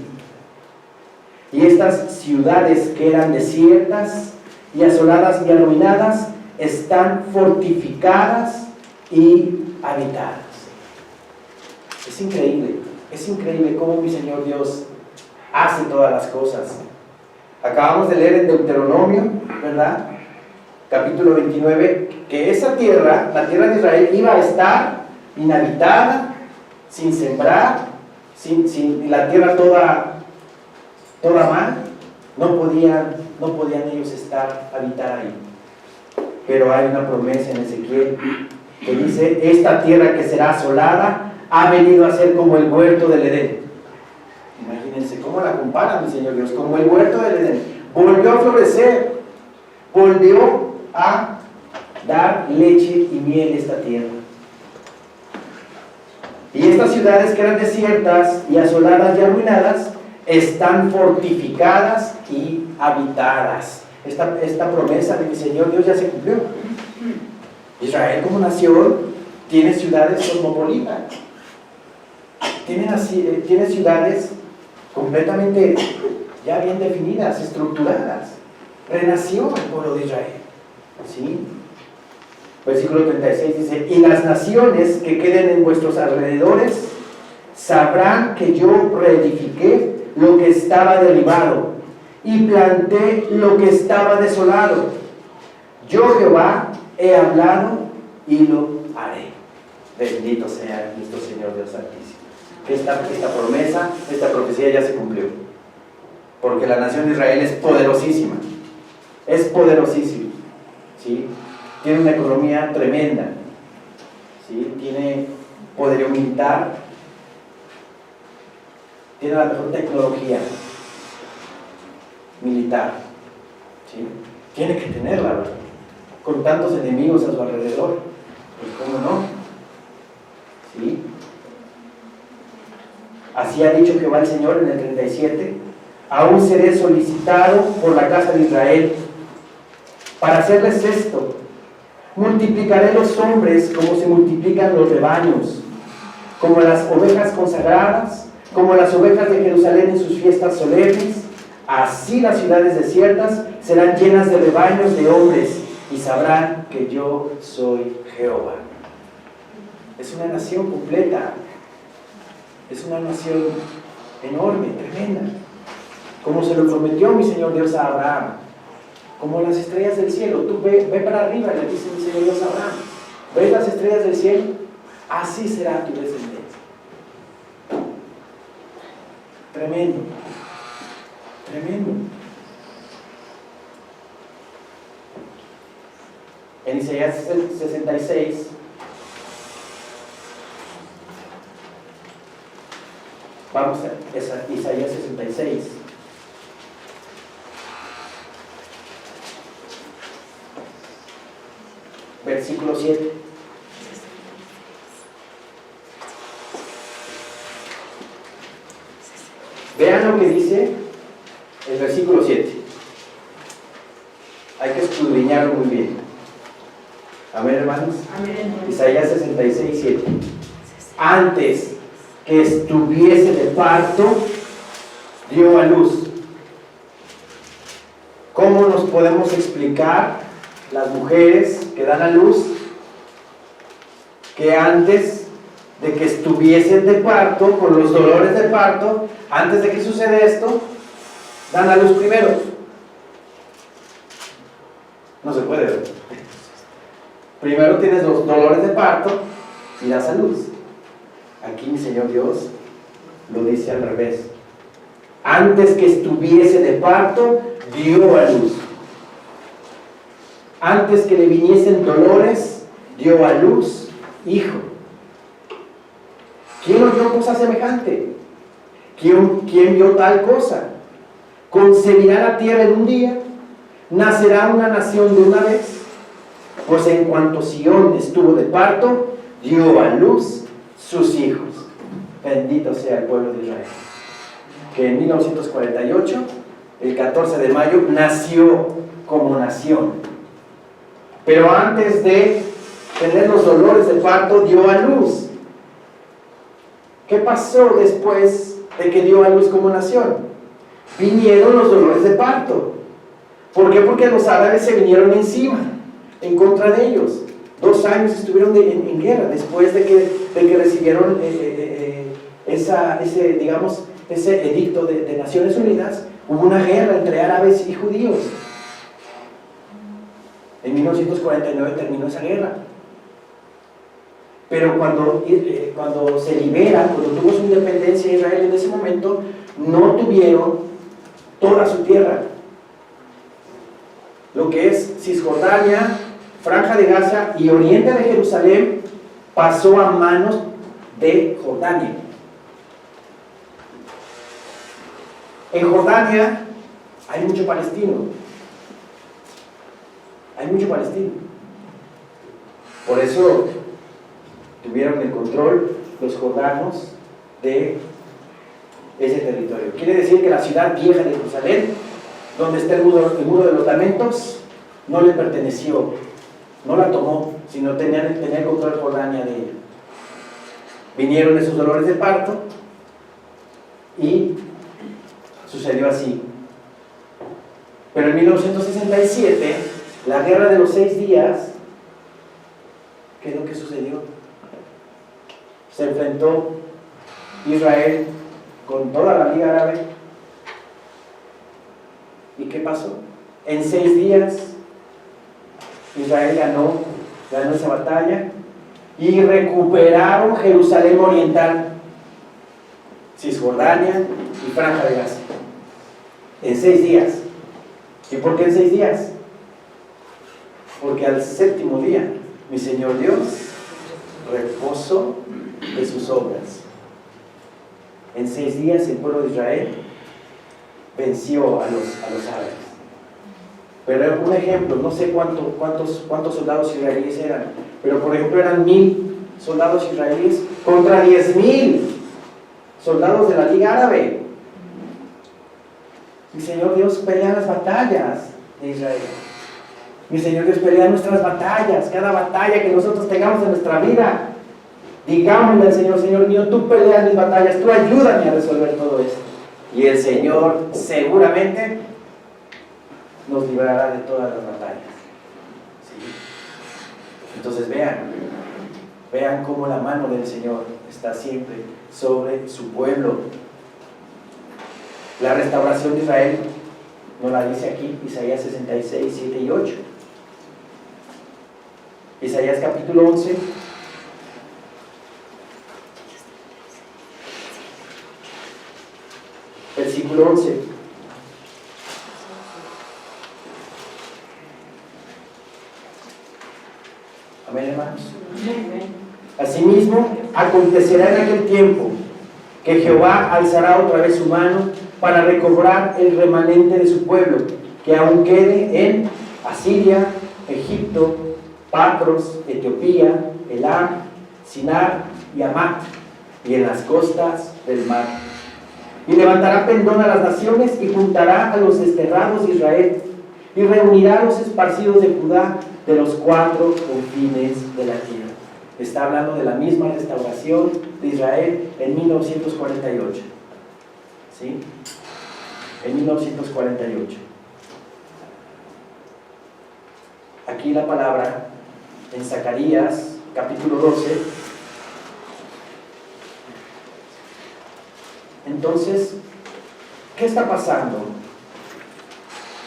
y estas ciudades que eran desiertas y asoladas y arruinadas están fortificadas y habitadas. Es increíble cómo mi Señor Dios hace todas las cosas. Acabamos de leer en Deuteronomio, ¿verdad? Capítulo 29, que esa tierra, la tierra de Israel, iba a estar inhabitada, sin sembrar, sin la tierra toda mal. No podían ellos habitar ahí. Pero hay una promesa en Ezequiel que dice: esta tierra que será asolada ha venido a ser como el huerto del Edén. Imagínense cómo la compara mi Señor Dios, como el huerto del Edén. Volvió a florecer, volvió a dar leche y miel a esta tierra. Y estas ciudades que eran desiertas y asoladas y arruinadas están fortificadas y habitadas. Esta promesa de mi Señor Dios ya se cumplió. Israel como nación tiene ciudades cosmopolitas, tiene ciudades completamente ya bien definidas, estructuradas. Renació el pueblo de Israel, ¿sí? Versículo 36 dice: y las naciones que queden en vuestros alrededores sabrán que yo reedifiqué lo que estaba derribado y planté lo que estaba desolado. Yo Jehová he hablado y lo haré. Bendito sea nuestro Señor Dios Altísimo. Esta promesa, esta profecía ya se cumplió, porque la nación de Israel es poderosísima, ¿sí? Tiene una economía tremenda, ¿sí? Tiene poderío militar, tiene la mejor tecnología militar, ¿sí? Tiene que tenerla, ¿verdad? Con tantos enemigos a su alrededor, pues cómo no, ¿sí? Así ha dicho Jehová el Señor en el 37: aún seré solicitado por la casa de Israel para hacerles esto: multiplicaré los hombres como se multiplican los rebaños, como las ovejas consagradas, como las ovejas de Jerusalén en sus fiestas solemnes. Así las ciudades desiertas serán llenas de rebaños de hombres, y sabrán que yo soy Jehová. Es una nación completa, es una nación enorme, tremenda, como se lo prometió mi Señor Dios a Abraham, como las estrellas del cielo. Tú ve para arriba, le dice mi Señor Dios a Abraham: ¿ves las estrellas del cielo? Así será tu descendencia. Tremendo, tremendo. En Isaías 66, vamos a Isaías 66. Versículo 7. Vean lo que dice el versículo 7. Hay que escudriñarlo muy bien. Amén, hermanos. Amén. Isaías 66, 7. Antes que estuviese de parto, dio a luz. ¿Cómo nos podemos explicar las mujeres que dan a luz que antes de que estuviesen de parto, con los dolores de parto, antes de que suceda esto, dan a luz primero? No se puede ver. Primero tienes los dolores de parto y das a luz. Aquí mi Señor Dios lo dice al revés: antes que estuviese de parto, dio a luz. Antes que le viniesen dolores, dio a luz hijo. ¿Quién oyó cosa semejante? ¿Quién vio tal cosa? ¿Concebirá la tierra en un día? ¿Nacerá una nación de una vez? Pues en cuanto Sión estuvo de parto, dio a luz sus hijos. Bendito sea el pueblo de Israel, que en 1948, el 14 de mayo, nació como nación. Pero antes de tener los dolores de parto, dio a luz. ¿Qué pasó después de que dio a luz como nación? Vinieron los dolores de parto. ¿Por qué? Porque los árabes se vinieron encima, en contra de ellos. 2 años estuvieron en guerra después de que recibieron ese edicto de Naciones Unidas. Hubo una guerra entre árabes y judíos. En 1949 terminó esa guerra. Pero cuando se libera, cuando tuvo su independencia Israel en ese momento, no tuvieron toda su tierra. Lo que es Cisjordania, Franja de Gaza y oriente de Jerusalén pasó a manos de Jordania. En Jordania hay mucho palestino. Hay mucho palestino. Por eso tuvieron el control los jordanos de ese territorio. Quiere decir que la ciudad vieja de Jerusalén, donde está el muro de los lamentos, no le perteneció, no la tomó, sino tenía el control Jordania de ella. Vinieron esos dolores de parto y sucedió así. Pero en 1967, la guerra de los 6 días, ¿qué es lo que sucedió? Se enfrentó Israel con toda la Liga Árabe. ¿Y qué pasó? En 6 días Israel ganó esa batalla y recuperaron Jerusalén Oriental, Cisjordania y Franja de Gaza. En 6 días. ¿Y por qué en 6 días? Porque al 7º día mi Señor Dios reposó de sus obras. En 6 días el pueblo de Israel venció a los árabes. Pero un ejemplo, no sé cuántos soldados israelíes eran, pero por ejemplo eran 1000 soldados israelíes contra 10,000 soldados de la Liga Árabe. Mi Señor Dios pelea las batallas de Israel. Mi Señor Dios pelea nuestras batallas, cada batalla que nosotros tengamos en nuestra vida. Digámosle al Señor: Señor mío, tú peleas mis batallas, tú ayúdame a resolver todo esto. Y el Señor seguramente nos librará de todas las batallas. ¿Sí? Entonces vean cómo la mano del Señor está siempre sobre su pueblo. La restauración de Israel nos la dice aquí Isaías 66, 7 y 8. Isaías capítulo 11. Versículo 11. Amén, hermanos. Asimismo, acontecerá en aquel tiempo que Jehová alzará otra vez su mano para recobrar el remanente de su pueblo, que aún quede en Asiria, Egipto, Patros, Etiopía, Elam, Sinar y Hamat, y en las costas del mar. Y levantará pendón a las naciones y juntará a los desterrados de Israel, y reunirá a los esparcidos de Judá de los 4 confines de la tierra. Está hablando de la misma restauración de Israel en 1948. ¿Sí? En 1948. Aquí la palabra en Zacarías capítulo 12. Entonces, ¿qué está pasando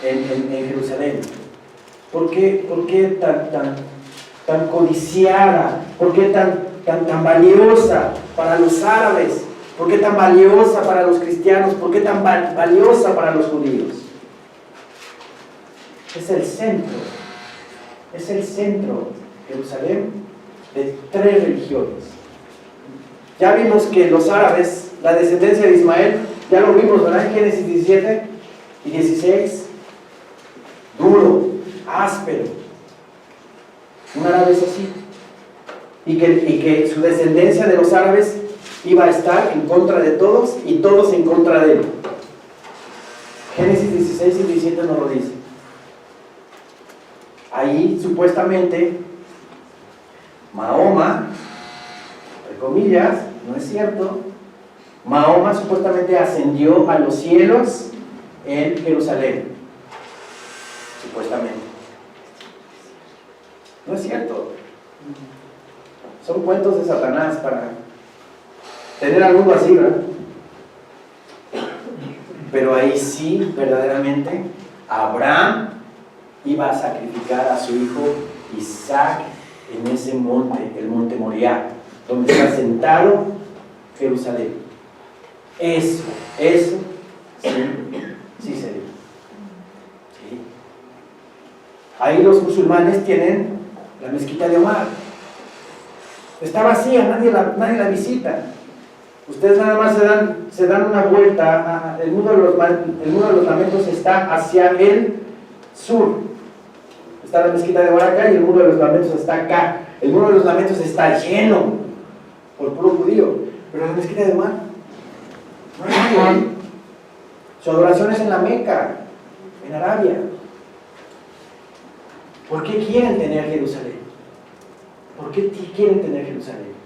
en Jerusalén? ¿Por qué tan codiciada? ¿Por qué tan valiosa para los árabes? ¿Por qué tan valiosa para los cristianos? ¿Por qué tan valiosa para los judíos? Es el centro, Jerusalén, de 3 religiones. Ya vimos que los árabes, la descendencia de Ismael, ya lo vimos, ¿verdad? En Génesis 17 y 16, duro, áspero. Un árabe es así. Y que su descendencia de los árabes iba a estar en contra de todos y todos en contra de él. Génesis 16 y 17 nos lo dice. Ahí supuestamente Mahoma, entre comillas, no es cierto, Mahoma supuestamente ascendió a los cielos en Jerusalén, supuestamente. No es cierto. Son cuentos de Satanás para tener al mundo así, ¿verdad? Pero ahí sí, verdaderamente, Abraham iba a sacrificar a su hijo Isaac en ese monte, el monte Moriah, donde está sentado Jerusalén. Eso sí se dio. ¿Sí? Ahí los musulmanes tienen la mezquita de Omar. Está vacía, nadie la visita. Ustedes nada más se dan una vuelta. El muro de los lamentos está hacia el sur. Está la mezquita de Omar acá y el muro de los lamentos está acá. El muro de los lamentos está lleno por puro judío. Pero la mezquita de Omar no hay nadie. Su adoración es en la Meca, en Arabia. ¿Por qué quieren tener Jerusalén? ¿Por qué quieren tener Jerusalén?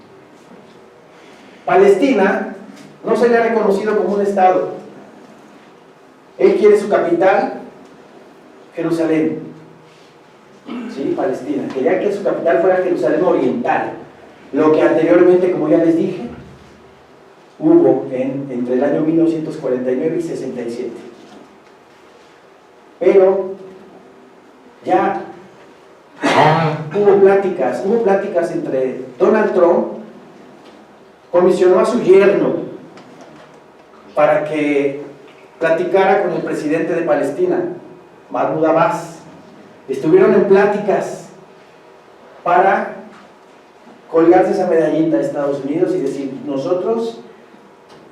Palestina no se le ha reconocido como un estado. Él quiere su capital, Jerusalén. Sí, Palestina. Quería que su capital fuera Jerusalén Oriental. Lo que anteriormente, como ya les dije, hubo entre el año 1949 y 67. Pero ya hubo pláticas entre Donald Trump, comisionó a su yerno para que platicara con el presidente de Palestina, Mahmoud Abbas. Estuvieron en pláticas para colgarse esa medallita a Estados Unidos y decir: nosotros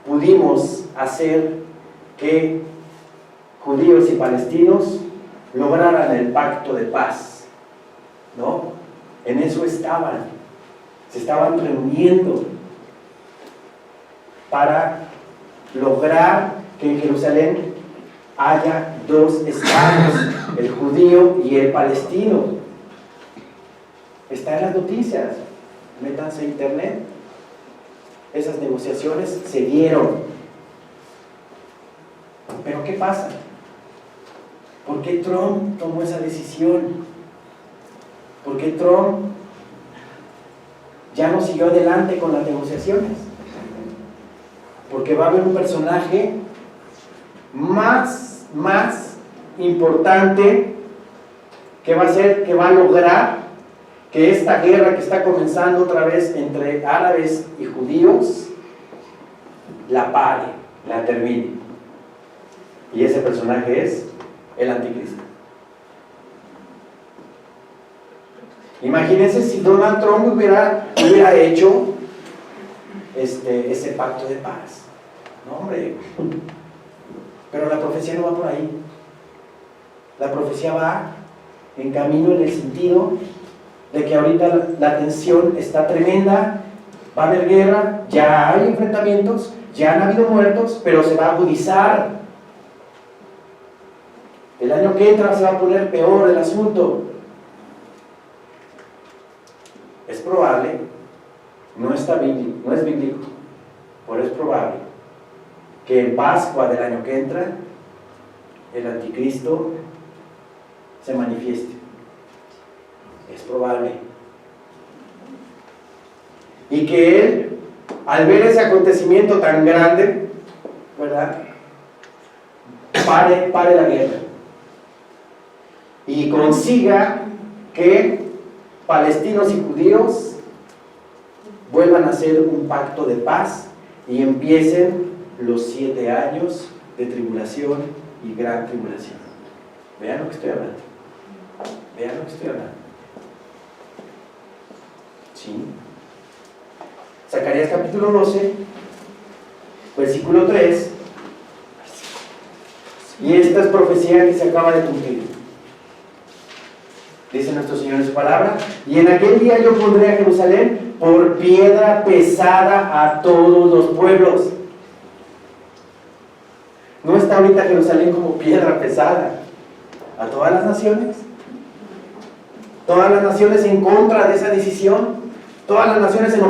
pudimos hacer que judíos y palestinos lograran el pacto de paz, ¿no? En eso se estaban reuniendo para lograr que en Jerusalén haya dos estados, el judío y el palestino. Está en las noticias, métanse a internet. Esas negociaciones se dieron. Pero ¿qué pasa? ¿Por qué Trump tomó esa decisión? ¿Por qué Trump ya no siguió adelante con las negociaciones? Porque va a haber un personaje más importante que va a lograr que esta guerra que está comenzando otra vez entre árabes y judíos la pare, la termine. Y ese personaje es el anticristo. Imagínense si Donald Trump hubiera hecho ese pacto de paz. No, hombre. Pero la profecía no va por ahí. La profecía va en camino en el sentido de que ahorita la tensión está tremenda, va a haber guerra, ya hay enfrentamientos, ya han habido muertos, pero se va a agudizar. El año que entra se va a poner peor el asunto. Es probable, no es bíblico, pero es probable que en Pascua del año que entra el anticristo se manifieste. Es probable. Y que él, al ver ese acontecimiento tan grande, ¿verdad?, pare la guerra y consiga que palestinos y judíos vuelvan a hacer un pacto de paz y empiecen los 7 años de tribulación y gran tribulación. Vean lo que estoy hablando. Vean lo que estoy hablando. ¿Sí? Zacarías capítulo 12, versículo 3. Y esta es profecía que se acaba de cumplir. Dice nuestro Señor en su palabra: y en aquel día yo pondré a Jerusalén por piedra pesada a todos los pueblos. ¿No está ahorita Jerusalén como piedra pesada a todas las naciones? Todas las naciones en contra de esa decisión, todas las naciones enojadas.